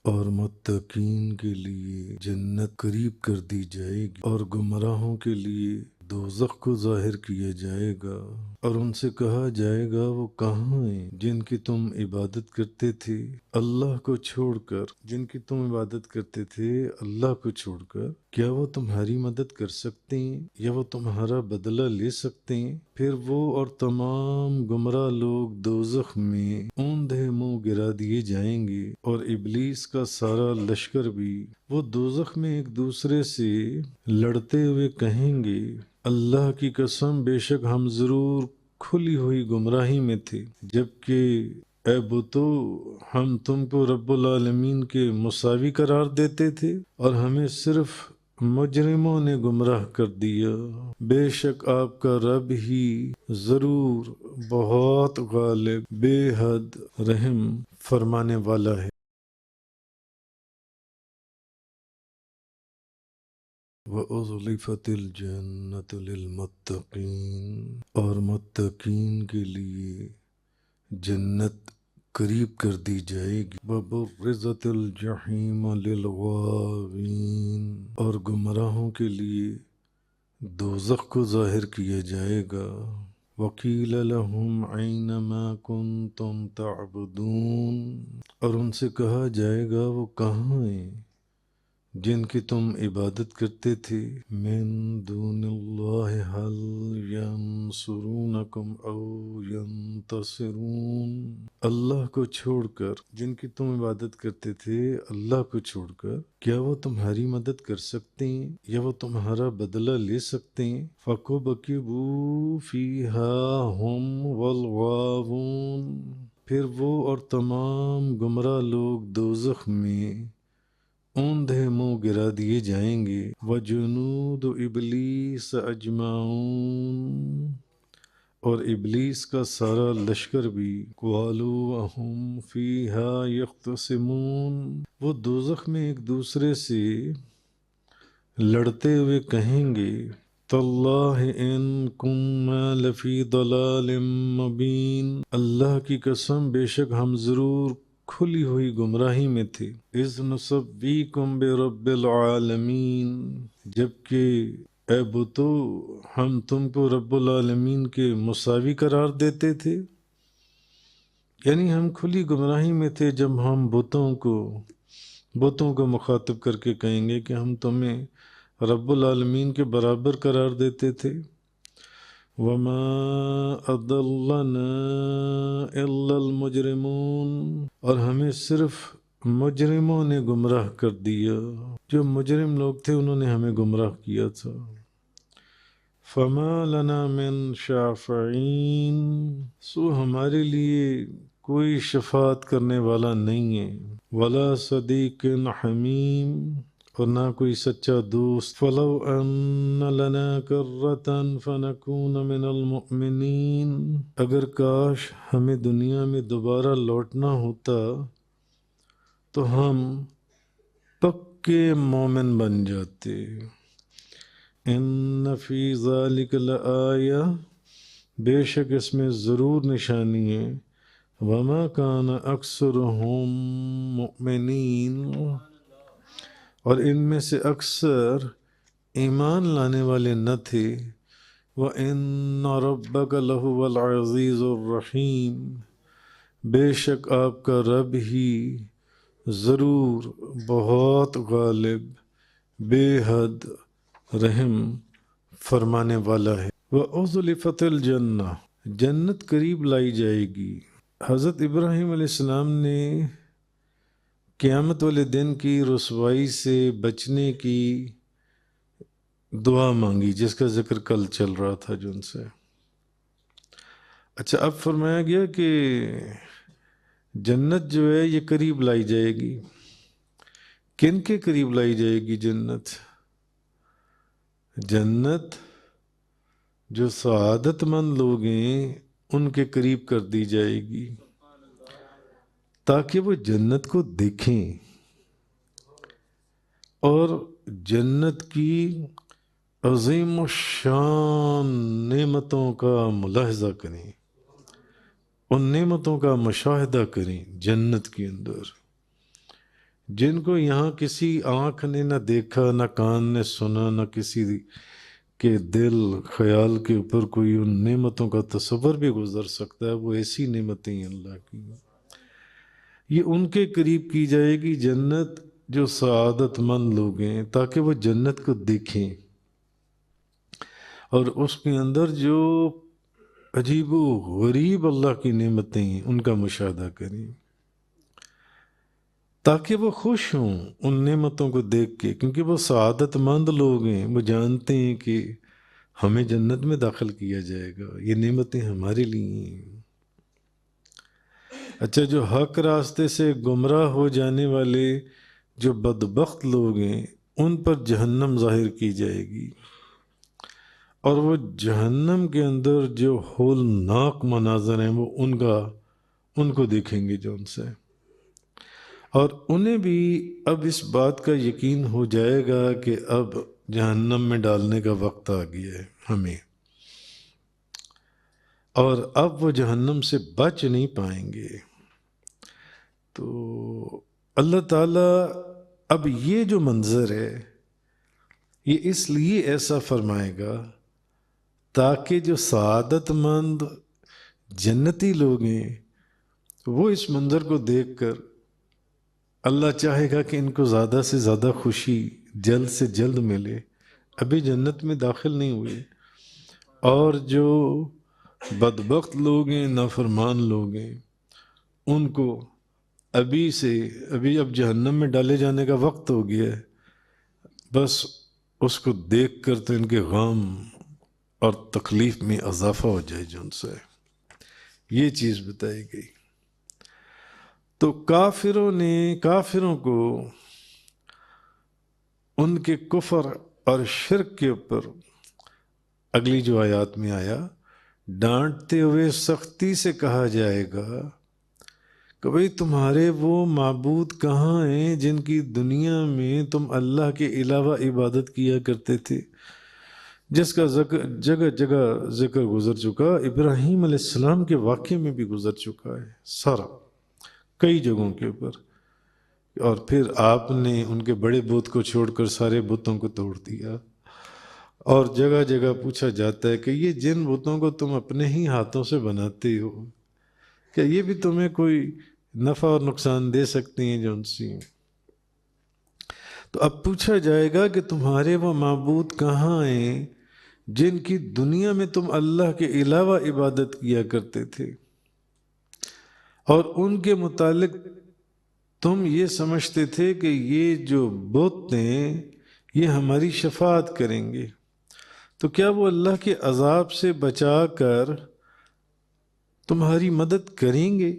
اور متقین کے لیے جنت قریب کر دی جائے گی، اور گمراہوں کے لیے دوزخ کو ظاہر کیا جائے گا، اور ان سے کہا جائے گا وہ کہاں ہیں جن کی تم عبادت کرتے تھے اللہ کو چھوڑ کر، جن کی تم عبادت کرتے تھے اللہ کو چھوڑ کر، کیا وہ تمہاری مدد کر سکتے ہیں یا وہ تمہارا بدلہ لے سکتے ہیں؟ پھر وہ اور تمام گمراہ لوگ دوزخ میں اوندھے منہ گرا دیے جائیں گے، اور ابلیس کا سارا لشکر بھی۔ وہ دوزخ میں ایک دوسرے سے لڑتے ہوئے کہیں گے اللہ کی قسم بے شک ہم ضرور کھلی ہوئی گمراہی میں تھے، جبکہ اے بتو ہم تم کو رب العالمین کے مساوی قرار دیتے تھے اور ہمیں صرف مجرموں نے گمراہ کر دیا۔ بے شک آپ کا رب ہی ضرور بہت غالب، بے حد رحم فرمانے والا ہے۔ وَأُزْلِفَتِ الْجَنَّةُ لِلْمُتَّقِينَ، اور متقین کے لیے جنت قریب کر دی جائے گی۔ وَبُرِّزَتِ الْجَحِيمُ لِلْغَاوِينَ، اور گمراہوں کے لیے دوزخ کو ظاہر کیا جائے گا۔ وَقِيلَ لَهُمْ أَيْنَ مَا كُنْتُمْ تَعْبُدُونَ، اور ان سے کہا جائے گا وہ کہاں ہیں جن کی تم عبادت کرتے تھے من دون اللہ هل ینصرونکم او ینتصرون، اللہ کو چھوڑ کر، جن کی تم عبادت کرتے تھے اللہ کو چھوڑ کر، کیا وہ تمہاری مدد کر سکتے ہیں یا وہ تمہارا بدلہ لے سکتے ہیں؟ فَكُبْكِبُوا فِيهَا هُمْ وَالْغَاوُونَ، پھر وہ اور تمام گمراہ لوگ دوزخ میں اوندھے منہ گرا دیے جائیں گے۔ وَجُنُودُ إِبْلِيسَ أَجْمَعُونَ، اور ابلیس کا سارا لشکر بھی۔ قَالُوا وَهُمْ فِيهَا يَخْتَصِمُونَ، وہ دوزخ میں ایک دوسرے سے لڑتے ہوئے کہیں گے تَاللَّهِ إِن كُنَّا لَفِي ضَلَالٍ مُّبِينٍ، اللہ کی قسم بے شک ہم ضرور کھلی ہوئی گمراہی میں تھے۔ اذ نسویکم برب العالمین، جبکہ اے بتو ہم تم کو رب العالمین کے مساوی قرار دیتے تھے، یعنی ہم کھلی گمراہی میں تھے جب ہم بتوں کو مخاطب کر کے کہیں گے کہ ہم تمہیں رب العالمین کے برابر قرار دیتے تھے۔ وَمَا أَضَلَّنَا إِلَّا الْمُجْرِمُونَ، اور ہمیں صرف مجرموں نے گمراہ کر دیا، جو مجرم لوگ تھے انہوں نے ہمیں گمراہ کیا تھا۔ فَمَا لَنَا مِن شَافِعِينَ، سو ہمارے لیے کوئی شفاعت کرنے والا نہیں ہے۔ وَلَا صَدِيقٍ حَمِيمٍ، اور نہ کوئی سچا دوست۔ فَلَوْ أَنَّ لَنَا كَرَّةً فَنَكُونَ مِنَ الْمُؤْمِنِينَ، اگر کاش ہمیں دنیا میں دوبارہ لوٹنا ہوتا تو ہم پکے مومن بن جاتے۔ إِنَّ فِي ذَلِكَ لَآیَةً، بے شک اس میں ضرور نشانی ہے۔ وَمَا كَانَ أَكْثَرُهُم مُؤْمِنِينَ، اور ان میں سے اکثر ایمان لانے والے نہ تھے۔ وَإِنَّ رَبَّكَ لَهُوَ الْعَزِيزُ الرَّحِيمُ، بے شک آپ کا رب ہی ضرور بہت غالب، بے حد رحم فرمانے والا ہے۔ وَأُزْلِفَتِ الْجَنَّةُ، جنت قریب لائی جائے گی۔ حضرت ابراہیم علیہ السلام نے قیامت والے دن کی رسوائی سے بچنے کی دعا مانگی، جس کا ذکر کل چل رہا تھا جن سے۔ اچھا، اب فرمایا گیا کہ جنت جو ہے یہ قریب لائی جائے گی۔ کن کے قریب لائی جائے گی جنت؟ جنت جو سعادت مند لوگ ہیں ان کے قریب کر دی جائے گی، تاکہ وہ جنت کو دیکھیں اور جنت کی عظیم الشان نعمتوں کا ملاحظہ کریں، ان نعمتوں کا مشاہدہ کریں جنت کے اندر، جن کو یہاں کسی آنکھ نے نہ دیکھا، نہ کان نے سنا، نہ کسی کے دل خیال کے اوپر کوئی ان نعمتوں کا تصور بھی گزر سکتا ہے، وہ ایسی نعمتیں ہیں اللہ کی، یہ ان کے قریب کی جائے گی جنت جو سعادت مند لوگ ہیں، تاکہ وہ جنت کو دیکھیں اور اس کے اندر جو عجیب و غریب اللہ کی نعمتیں ہیں ان کا مشاہدہ کریں، تاکہ وہ خوش ہوں ان نعمتوں کو دیکھ کے، کیونکہ وہ سعادت مند لوگ ہیں، وہ جانتے ہیں کہ ہمیں جنت میں داخل کیا جائے گا، یہ نعمتیں ہمارے لیے ہیں۔ اچھا، جو حق راستے سے گمراہ ہو جانے والے جو بدبخت لوگ ہیں ان پر جہنم ظاہر کی جائے گی، اور وہ جہنم کے اندر جو ہولناک مناظر ہیں وہ ان کو دیکھیں گے جو ان سے، اور انہیں بھی اب اس بات کا یقین ہو جائے گا کہ اب جہنم میں ڈالنے کا وقت آ گیا ہے ہمیں، اور اب وہ جہنم سے بچ نہیں پائیں گے۔ تو اللہ تعالیٰ اب یہ جو منظر ہے یہ اس لیے ایسا فرمائے گا تاکہ جو سعادت مند جنتی لوگ ہیں وہ اس منظر کو دیکھ کر اللہ چاہے گا کہ ان کو زیادہ سے زیادہ خوشی جلد سے جلد ملے، ابھی جنت میں داخل نہیں ہوئے، اور جو بدبخت لوگ ہیں، نافرمان لوگ ہیں، ان کو اب جہنم میں ڈالے جانے کا وقت ہو گیا ہے، بس اس کو دیکھ کر تو ان کے غم اور تکلیف میں اضافہ ہو جائے جو ان سے، یہ چیز بتائی گئی۔ تو کافروں کو ان کے کفر اور شرک کے اوپر اگلی جو آیات میں آیا، ڈانٹتے ہوئے سختی سے کہا جائے گا کہ بھئی تمہارے وہ معبود کہاں ہیں جن کی دنیا میں تم اللہ کے علاوہ عبادت کیا کرتے تھے، جس کا جگہ جگہ ذکر گزر چکا، ابراہیم علیہ السلام کے واقعے میں بھی گزر چکا ہے سارا، کئی جگہوں کے اوپر، اور پھر آپ نے ان کے بڑے بت کو چھوڑ کر سارے بتوں کو توڑ دیا، اور جگہ جگہ پوچھا جاتا ہے کہ یہ جن بتوں کو تم اپنے ہی ہاتھوں سے بناتے ہو، کیا یہ بھی تمہیں کوئی نفع اور نقصان دے سکتی ہیں جو ان سے؟ تو اب پوچھا جائے گا کہ تمہارے وہ معبود کہاں ہیں جن کی دنیا میں تم اللہ کے علاوہ عبادت کیا کرتے تھے، اور ان کے متعلق تم یہ سمجھتے تھے کہ یہ جو بت ہیں یہ ہماری شفاعت کریں گے، تو کیا وہ اللہ کے عذاب سے بچا کر تمہاری مدد کریں گے،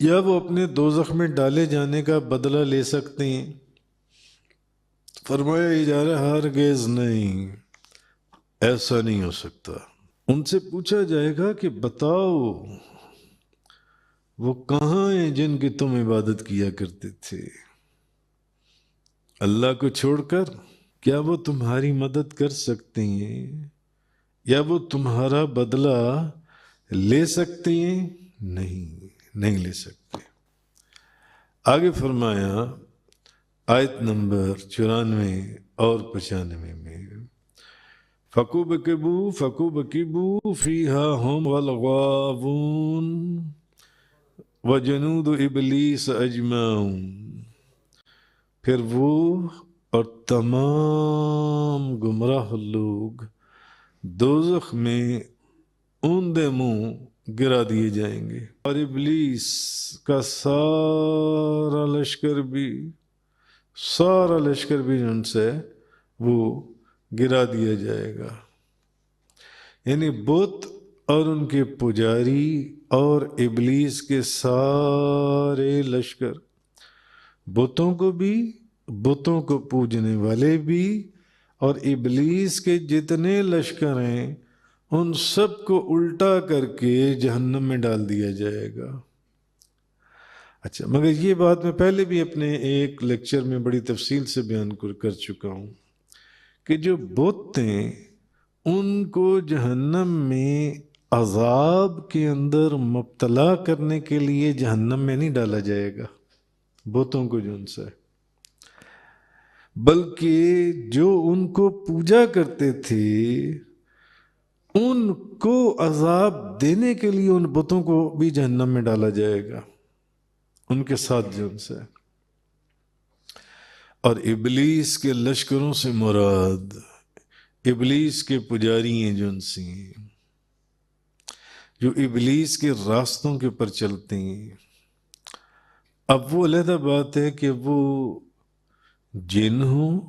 یا وہ اپنے دوزخ میں ڈالے جانے کا بدلہ لے سکتے ہیں؟ فرمایا ہی جا رہا ہرگز نہیں، ایسا نہیں ہو سکتا۔ ان سے پوچھا جائے گا کہ بتاؤ وہ کہاں ہیں جن کی تم عبادت کیا کرتے تھے اللہ کو چھوڑ کر؟ کیا وہ تمہاری مدد کر سکتے ہیں یا وہ تمہارا بدلہ لے سکتے ہیں؟ نہیں لے سکتے۔ آگے فرمایا آیت نمبر 94 اور 95 میں، فَكُبْكِبُوا فِيهَا هُمْ وَالْغَاوُونَ وَجُنُودُ إِبْلِيسَ أَجْمَعُونَ، پھر وہ اور تمام گمراہ لوگ دوزخ میں اوندے منہ گرا دیے جائیں گے، اور ابلیس کا سارا لشکر بھی ان سے وہ گرا دیا جائے گا، یعنی بت اور ان کے پجاری اور ابلیس کے سارے لشکر، بتوں کو پوجنے والے بھی اور ابلیس کے جتنے لشکر ہیں ان سب کو الٹا کر کے جہنم میں ڈال دیا جائے گا۔ اچھا، مگر یہ بات میں پہلے بھی اپنے ایک لیکچر میں بڑی تفصیل سے بیان کر چکا ہوں کہ جو بت ہیں ان کو جہنم میں عذاب کے اندر مبتلا کرنے کے لیے جہنم میں نہیں ڈالا جائے گا، بتوں کو جو ان سے، بلکہ جو ان کو پوجا کرتے تھے ان کو عذاب دینے کے لیے ان بتوں کو بھی جہنم میں ڈالا جائے گا، ان کے ساتھ جو ان سے۔ اور ابلیس کے لشکروں سے مراد ابلیس کے پجاری ہیں جو ان سے، جو ابلیس کے راستوں کے پر چلتے ہیں۔ اب وہ علیحدہ بات ہے کہ وہ جن ہوں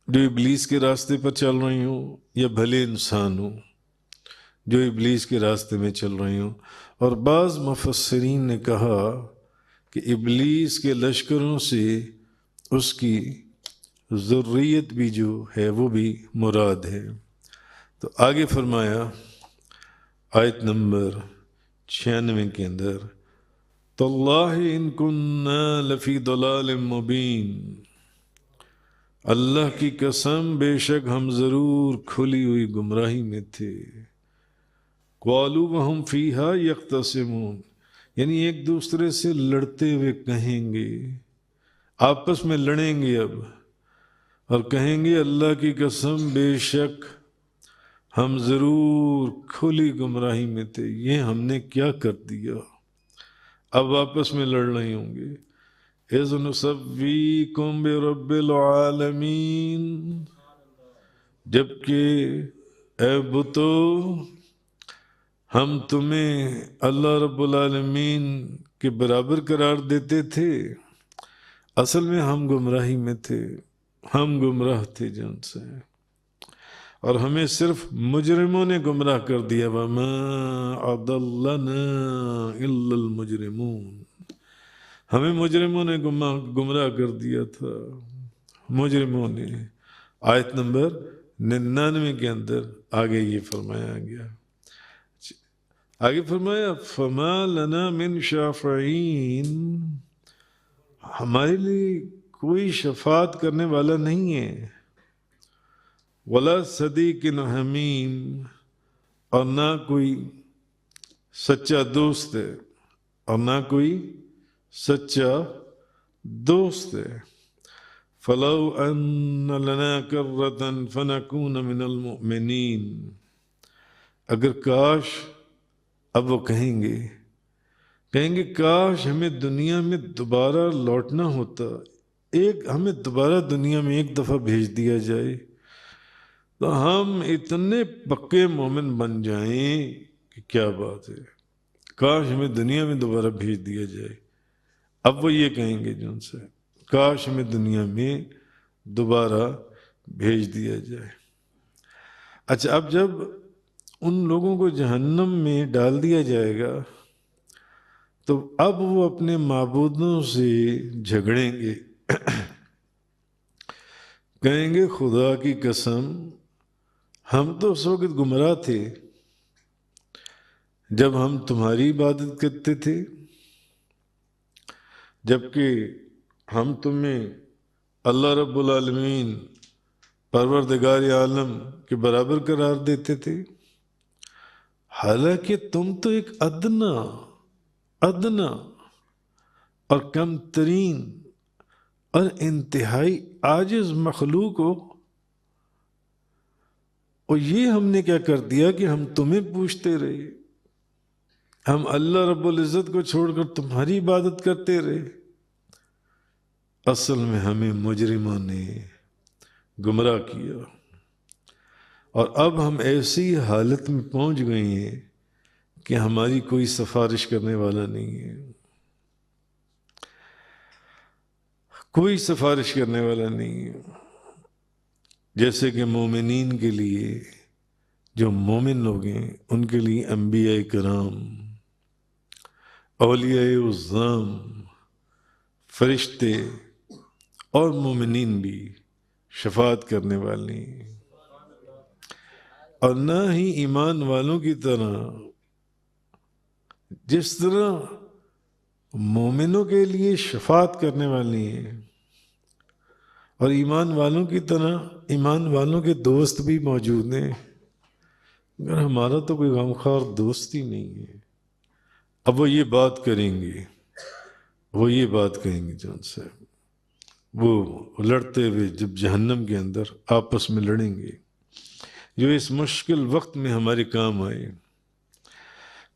جو ابلیس کے راستے پر چل رہی ہوں، یا بھلے انسان ہوں جو ابلیس کے راستے میں چل رہی ہوں۔ اور بعض مفسرین نے کہا کہ ابلیس کے لشکروں سے اس کی ذریت بھی جو ہے وہ بھی مراد ہے۔ تو آگے فرمایا آیت نمبر 96 کے اندر، تاللہ ان کننا لفی ضلال مبین، اللہ کی قسم بے شک ہم ضرور کھلی ہوئی گمراہی میں تھے۔ قالوا وہم فیہا یختصمون، یعنی ایک دوسرے سے لڑتے ہوئے کہیں گے، آپس میں لڑیں گے اب، اور کہیں گے اللہ کی قسم بے شک ہم ضرور کھلی گمراہی میں تھے، یہ ہم نے کیا کر دیا۔ اب آپس میں لڑ رہے ہوں گے۔ اذ نسویکم برب العالمین، جبکہ اے بتو ہم تمہیں اللہ رب العالمین کے برابر قرار دیتے تھے، اصل میں ہم گمراہی میں تھے، ہم گمراہ تھے جن سے، اور ہمیں صرف مجرموں نے گمراہ کر دیا۔ وما اضلنا الا المجرمون، ہمیں مجرموں نے گمراہ کر دیا تھا، مجرموں نے۔ آیت نمبر 99 کے اندر آگے یہ فرمایا گیا، آگے فرمایا فما لنا من شافعین، ہمارے لیے کوئی شفاعت کرنے والا نہیں ہے، ولا صدیق حمیم، اور نہ کوئی سچا دوست ہے، اور نہ کوئی سچا دوست ہے۔ فلو ان لنا کرۃ فنکون من المؤمنین، اگر کاش، اب وہ کہیں گے کاش ہمیں دنیا میں دوبارہ لوٹنا ہوتا، ہمیں دوبارہ دنیا میں ایک دفعہ بھیج دیا جائے تو ہم اتنے پکے مومن بن جائیں کہ کیا بات ہے، کاش ہمیں دنیا میں دوبارہ بھیج دیا جائے۔ اب وہ یہ کہیں گے جو ان سے، کاش ہمیں دنیا میں دوبارہ بھیج دیا جائے۔ اچھا، اب جب ان لوگوں کو جہنم میں ڈال دیا جائے گا تو اب وہ اپنے معبودوں سے جھگڑیں گے، کہیں گے خدا کی قسم ہم تو اس وقت گمراہ تھے جب ہم تمہاری عبادت کرتے تھے، جبکہ ہم تمہیں اللہ رب العالمین پروردگار عالم کے برابر قرار دیتے تھے، حالانکہ تم تو ایک ادنا اور کم ترین اور انتہائی عاجز مخلوق ہو، اور یہ ہم نے کیا کر دیا کہ ہم تمہیں پوچھتے رہے، ہم اللہ رب العزت کو چھوڑ کر تمہاری عبادت کرتے رہے۔ اصل میں ہمیں مجرموں نے گمراہ کیا، اور اب ہم ایسی حالت میں پہنچ گئے ہیں کہ ہماری کوئی سفارش کرنے والا نہیں ہے، کوئی سفارش کرنے والا نہیں ہے۔ جیسے کہ مومنین کے لیے، جو مومن لوگ ہیں ان کے لیے انبیاء کرام، اولیاء عظام، فرشتے اور مومنین بھی شفاعت کرنے والے ہیں، اور نہ ہی ایمان والوں کی طرح، جس طرح مومنوں کے لیے شفاعت کرنے والی ہیں، اور ایمان والوں کی طرح ایمان والوں کے دوست بھی موجود ہیں، مگر ہمارا تو کوئی غمخوار دوست ہی نہیں ہے۔ اب وہ یہ بات کریں گے، وہ یہ بات کہیں گے جو ان سے وہ لڑتے ہوئے جب جہنم کے اندر آپس میں لڑیں گے، جو اس مشکل وقت میں ہمارے کام آئے۔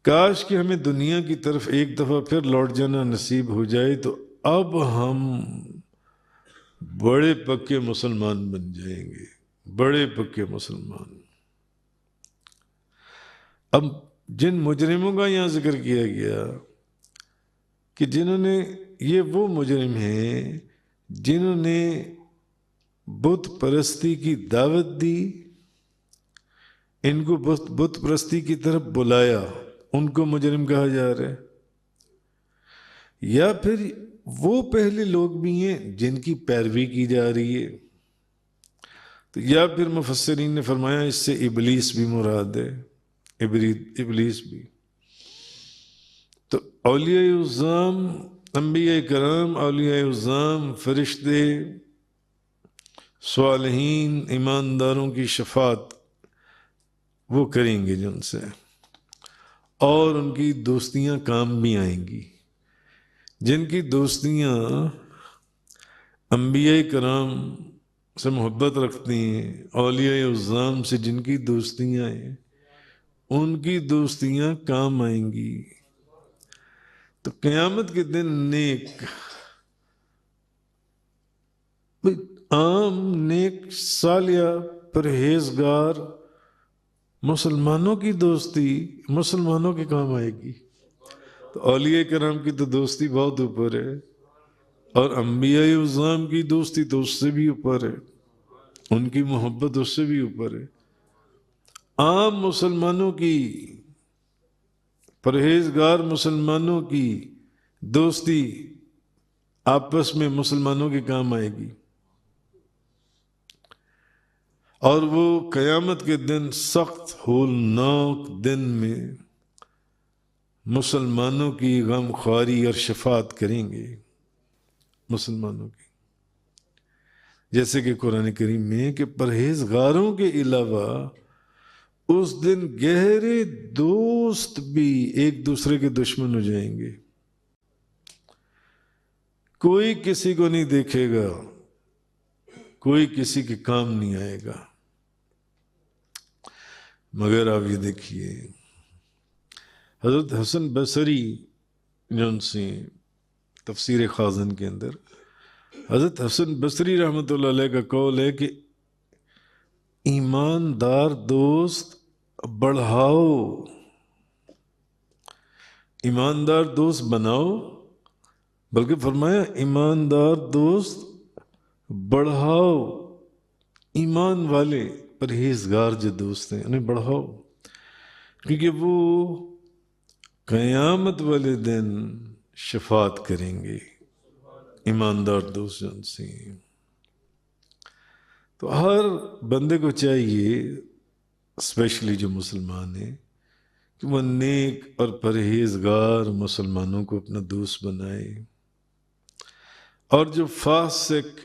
کاش کہ ہمیں دنیا کی طرف ایک دفعہ پھر لوٹ جانا نصیب ہو جائے تو اب ہم بڑے پکے مسلمان بن جائیں گے، بڑے پکے مسلمان۔ اب جن مجرموں کا یہاں ذکر کیا گیا کہ جنہوں نے، یہ وہ مجرم ہیں جنہوں نے بت پرستی کی دعوت دی، ان کو بت پرستی کی طرف بلایا، ان کو مجرم کہا جا رہا ہے۔ یا پھر وہ پہلے لوگ بھی ہیں جن کی پیروی کی جا رہی ہے، تو یا پھر مفسرین نے فرمایا اس سے ابلیس بھی مراد ہے، ابلیس بھی۔ تو اولیاء اعظام، انبیاء کرام، اولیاء اعظام، فرشتے، صالحین، ایمانداروں کی شفاعت وہ کریں گے جن سے، اور ان کی دوستیاں کام بھی آئیں گی۔ جن کی دوستیاں انبیاء کرام سے محبت رکھتی ہیں، اولیاء اعظام سے جن کی دوستیاں ہیں، ان کی دوستیاں کام آئیں گی۔ تو قیامت کے دن نیک، عام نیک صالحہ پرہیزگار مسلمانوں کی دوستی مسلمانوں کے کام آئے گی۔ تو اولیاء کرام کی تو دوستی بہت اوپر ہے، اور انبیاء اعظام کی دوستی تو اس سے بھی اوپر ہے، ان کی محبت اس سے بھی اوپر ہے۔ عام مسلمانوں کی، پرہیزگار مسلمانوں کی دوستی آپس میں مسلمانوں کے کام آئے گی، اور وہ قیامت کے دن سخت ہولناک دن میں مسلمانوں کی غم خواری اور شفاعت کریں گے، مسلمانوں کی۔ جیسے کہ قرآن کریم میں کہ پرہیزگاروں کے علاوہ اس دن گہرے دوست بھی ایک دوسرے کے دشمن ہو جائیں گے، کوئی کسی کو نہیں دیکھے گا، کوئی کسی کے کام نہیں آئے گا۔ مگر آپ یہ دیکھیے حضرت حسن بصری جن سے تفسیر خازن کے اندر حضرت حسن بصری رحمۃ اللہ علیہ کا قول ہے کہ ایماندار دوست بڑھاؤ، ایماندار دوست بناؤ، بلکہ فرمایا ایماندار دوست بڑھاؤ، ایمان والے پرہیزگار جو دوست ہیں انہیں بڑھاؤ، کیونکہ وہ قیامت والے دن شفاعت کریں گے، ایماندار دوست جن سے۔ تو ہر بندے کو چاہیے، اسپیشلی جو مسلمان ہیں، کہ وہ نیک اور پرہیزگار مسلمانوں کو اپنا دوست بنائے، اور جو فاسق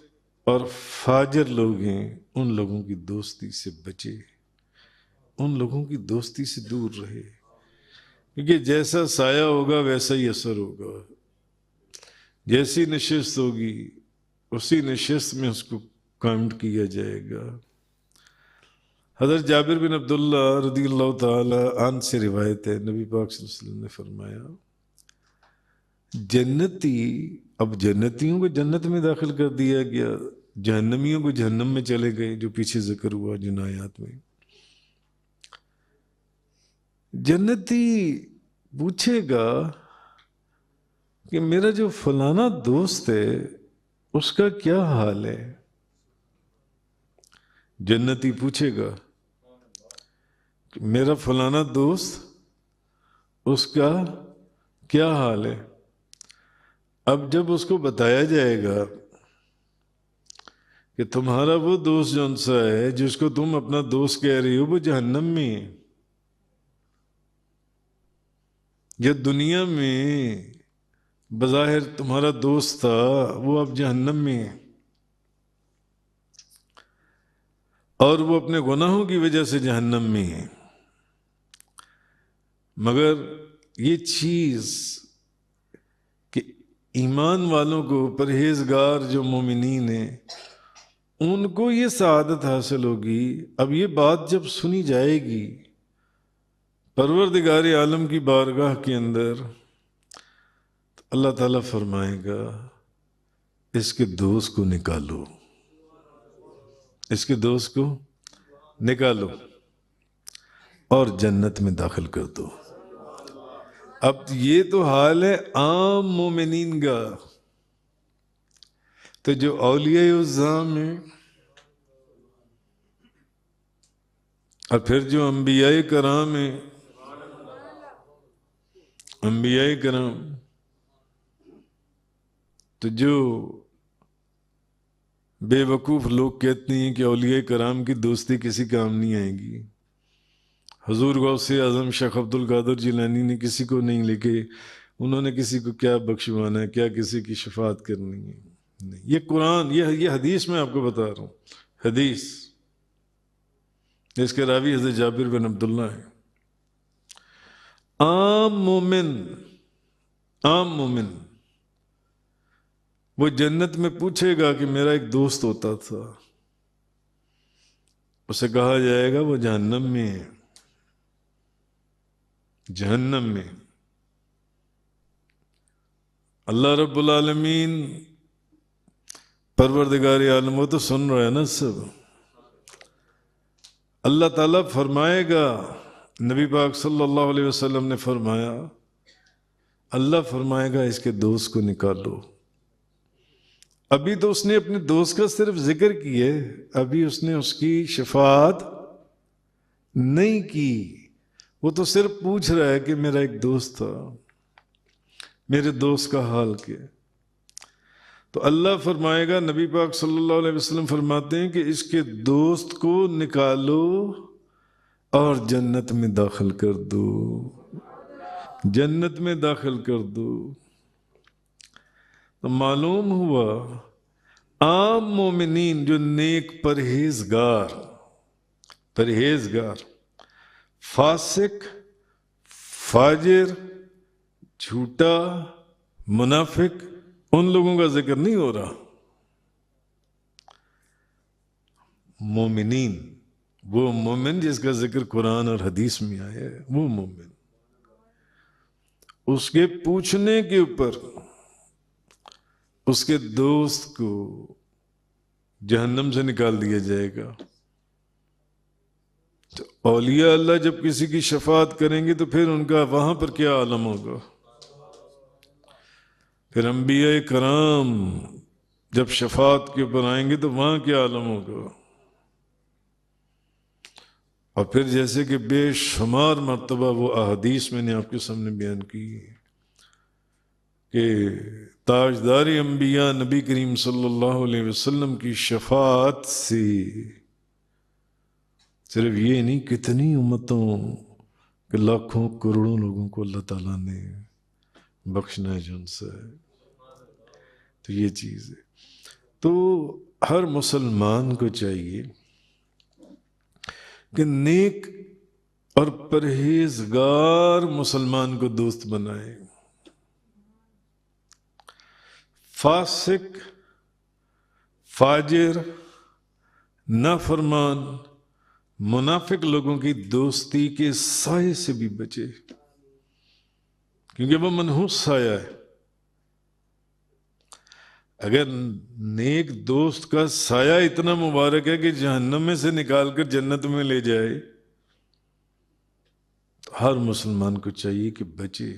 اور فاجر لوگ ہیں ان لوگوں کی دوستی سے بچے، ان لوگوں کی دوستی سے دور رہے، کیونکہ جیسا سایہ ہوگا ویسا ہی اثر ہوگا، جیسی نشست ہوگی اسی نشست میں اس کو کاؤنٹ کیا جائے گا۔ حضرت جابر بن عبداللہ رضی اللہ تعالی عنہ سے روایت ہے، نبی پاک صلی اللہ علیہ وسلم نے فرمایا جنتی، اب جنتیوں کو جنت میں داخل کر دیا گیا، جہنمیوں کو جہنم میں چلے گئے، جو پیچھے ذکر ہوا جن آیات میں۔ جنتی پوچھے گا کہ میرا جو فلانا دوست ہے اس کا کیا حال ہے؟ جنتی پوچھے گا کہ میرا فلانا دوست اس کا کیا حال ہے؟ اب جب اس کو بتایا جائے گا کہ تمہارا وہ دوست جون سا ہے جس کو تم اپنا دوست کہہ رہی ہو وہ جہنم میں ہے، یا دنیا میں بظاہر تمہارا دوست تھا وہ اب جہنم میں ہے، اور وہ اپنے گناہوں کی وجہ سے جہنم میں ہے، مگر یہ چیز کہ ایمان والوں کو، پرہیزگار جو مومنین ہیں، ان کو یہ سعادت حاصل ہوگی۔ اب یہ بات جب سنی جائے گی پروردگار عالم کی بارگاہ کے اندر، تو اللہ تعالیٰ فرمائے گا اس کے دوست کو نکالو، اس کے دوست کو نکالو اور جنت میں داخل کر دو۔ اب یہ تو حال ہے عام مومنین کا، تو جو اولیاء اعظام ہیں اور پھر جو انبیاء کرام ہیں، انبیاء کرام، تو جو بے وقوف لوگ کہتے ہیں کہ اولیاء کرام کی دوستی کسی کام نہیں آئے گی، حضور غوث اعظم شیخ عبد القادر جیلانی نے کسی کو نہیں لکھے، انہوں نے کسی کو کیا بخشوانا ہے، کیا کسی کی شفاعت کرنی ہے، نہیں، یہ قرآن، یہ حدیث میں آپ کو بتا رہا ہوں، حدیث اس کے راوی حضرت جابر بن عبداللہ ہے۔ عام مومن وہ جنت میں پوچھے گا کہ میرا ایک دوست ہوتا تھا، اسے کہا جائے گا وہ جہنم میں ہے، جہنم میں۔ اللہ رب العالمین پروردگار عالم، وہ تو سن رہا ہے نا سب، اللہ تعالیٰ فرمائے گا، نبی پاک صلی اللہ علیہ وسلم نے فرمایا، اللہ فرمائے گا اس کے دوست کو نکالو۔ ابھی تو اس نے اپنے دوست کا صرف ذکر کیے، ابھی اس نے اس کی شفاعت نہیں کی، وہ تو صرف پوچھ رہا ہے کہ میرا ایک دوست تھا، میرے دوست کا حال کیا؟ تو اللہ فرمائے گا، نبی پاک صلی اللہ علیہ وسلم فرماتے ہیں کہ اس کے دوست کو نکالو اور جنت میں داخل کر دو، جنت میں داخل کر دو۔ تو معلوم ہوا عام مومنین جو نیک پرہیزگار، فاسق، فاجر، جھوٹا، منافق، ان لوگوں کا ذکر نہیں ہو رہا۔ مومنین، وہ مومن جس کا ذکر قرآن اور حدیث میں آیا ہے، وہ مومن، اس کے پوچھنے کے اوپر اس کے دوست کو جہنم سے نکال دیا جائے گا۔ تو اولیاء اللہ جب کسی کی شفاعت کریں گے تو پھر ان کا وہاں پر کیا عالم ہوگا؟ پھر انبیاء کرام جب شفاعت کے اوپر آئیں گے تو وہاں کیا عالم ہوگا؟ اور پھر جیسے کہ بے شمار مرتبہ وہ احادیث میں نے آپ کے سامنے بیان کی کہ تاجدار انبیاء نبی کریم صلی اللہ علیہ وسلم کی شفاعت سے صرف یہ نہیں، کتنی امتوں کہ لاکھوں کروڑوں لوگوں کو اللہ تعالیٰ نے بخشنا ہے جن سے۔ تو یہ چیز ہے، تو ہر مسلمان کو چاہیے کہ نیک اور پرہیزگار مسلمان کو دوست بنائے۔ فاسق، فاجر، نافرمان، منافق لوگوں کی دوستی کے سائے سے بھی بچے، کیونکہ وہ منحوس سایہ ہے۔ اگر نیک دوست کا سایہ اتنا مبارک ہے کہ جہنم میں سے نکال کر جنت میں لے جائے، تو ہر مسلمان کو چاہیے کہ بچے۔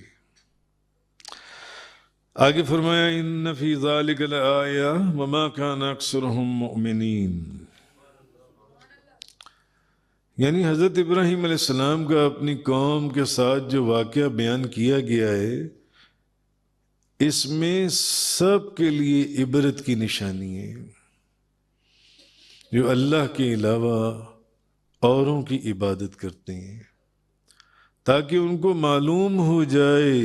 آگے فرمایا ان فی ذالک لآیہ وما کان اکثرهم مؤمنین، یعنی حضرت ابراہیم علیہ السلام کا اپنی قوم کے ساتھ جو واقعہ بیان کیا گیا ہے، اس میں سب کے لیے عبرت کی نشانی ہے، جو اللہ کے علاوہ اوروں کی عبادت کرتے ہیں، تاکہ ان کو معلوم ہو جائے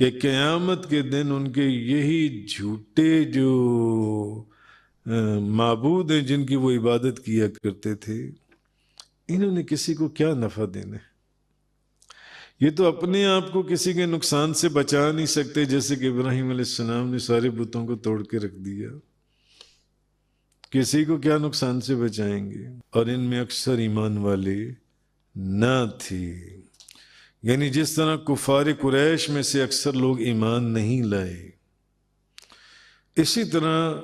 کہ قیامت کے دن ان کے یہی جھوٹے جو معبود ہیں جن کی وہ عبادت کیا کرتے تھے، انہوں نے کسی کو کیا نفع دینا ہے۔ یہ تو اپنے آپ کو کسی کے نقصان سے بچا نہیں سکتے، جیسے کہ ابراہیم علیہ السلام نے سارے بتوں کو توڑ کے رکھ دیا، کسی کو کیا نقصان سے بچائیں گے؟ اور ان میں اکثر ایمان والے نہ تھے، یعنی جس طرح کفار قریش میں سے اکثر لوگ ایمان نہیں لائے، اسی طرح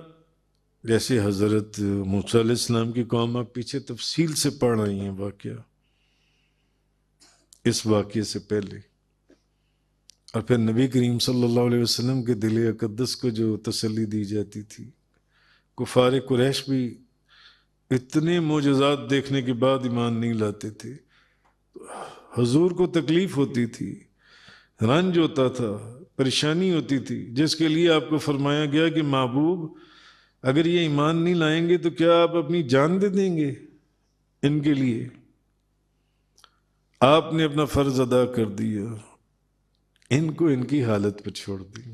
جیسے حضرت موسیٰ علیہ السلام کی قوم، آپ پیچھے تفصیل سے پڑھ رہی ہیں واقعہ، اس واقعے سے پہلے، اور پھر نبی کریم صلی اللہ علیہ وسلم کے دل اقدس کو جو تسلی دی جاتی تھی، کفار قریش بھی اتنے معجزات دیکھنے کے بعد ایمان نہیں لاتے تھے، حضور کو تکلیف ہوتی تھی، رنج ہوتا تھا، پریشانی ہوتی تھی، جس کے لیے آپ کو فرمایا گیا کہ محبوب اگر یہ ایمان نہیں لائیں گے تو کیا آپ اپنی جان دے دیں گے ان کے لیے؟ آپ نے اپنا فرض ادا کر دیا، ان کو ان کی حالت پر چھوڑ دی،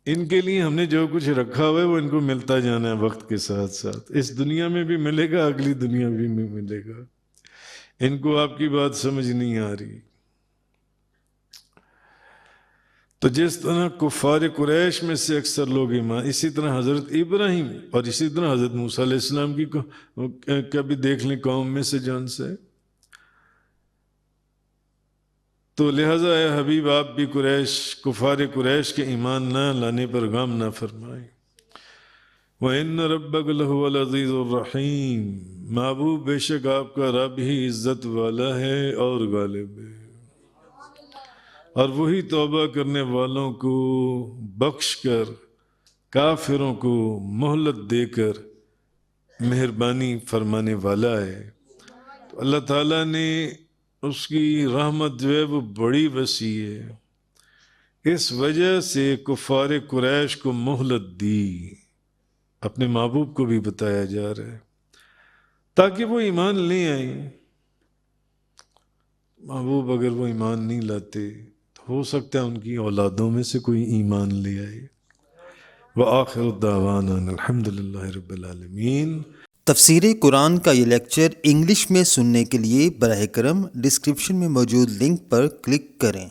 ان کے لیے ہم نے جو کچھ رکھا ہوا ہے وہ ان کو ملتا جانا ہے وقت کے ساتھ ساتھ، اس دنیا میں بھی ملے گا، اگلی دنیا بھی ملے گا، ان کو آپ کی بات سمجھ نہیں آ رہی۔ تو جس طرح کفار قریش میں سے اکثر لوگ ایمان، اسی طرح حضرت ابراہیم اور اسی طرح حضرت موسیٰ علیہ السلام کی کبھی دیکھ لیں قوم میں سے جان سے، تو لہٰذا اے حبیب آپ بھی کفار قریش کے ایمان نہ لانے پر غم نہ فرمائیں۔ وَإِنَّ رَبَّكَ لَهُوَ الْعَزِيزُ الرَّحِيمُ، محبوب بے شک آپ کا رب ہی عزت والا ہے اور غالب ہے، اور وہی توبہ کرنے والوں کو بخش کر کافروں کو مہلت دے کر مہربانی فرمانے والا ہے۔ تو اللہ تعالیٰ نے اس کی رحمت جو ہے وہ بڑی وسیع ہے، اس وجہ سے کفار قریش کو مہلت دی، اپنے محبوب کو بھی بتایا جا رہا ہے تاکہ وہ ایمان لے آئیں۔ محبوب اگر وہ ایمان نہیں لاتے تو ہو سکتا ہے ان کی اولادوں میں سے کوئی ایمان لے آئے۔ وآخر دعوانا الحمد للہ رب العالمین۔ تفسیر قرآن کا یہ لیکچر انگلش میں سننے کے لیے براہ کرم ڈسکرپشن میں موجود لنک پر کلک کریں۔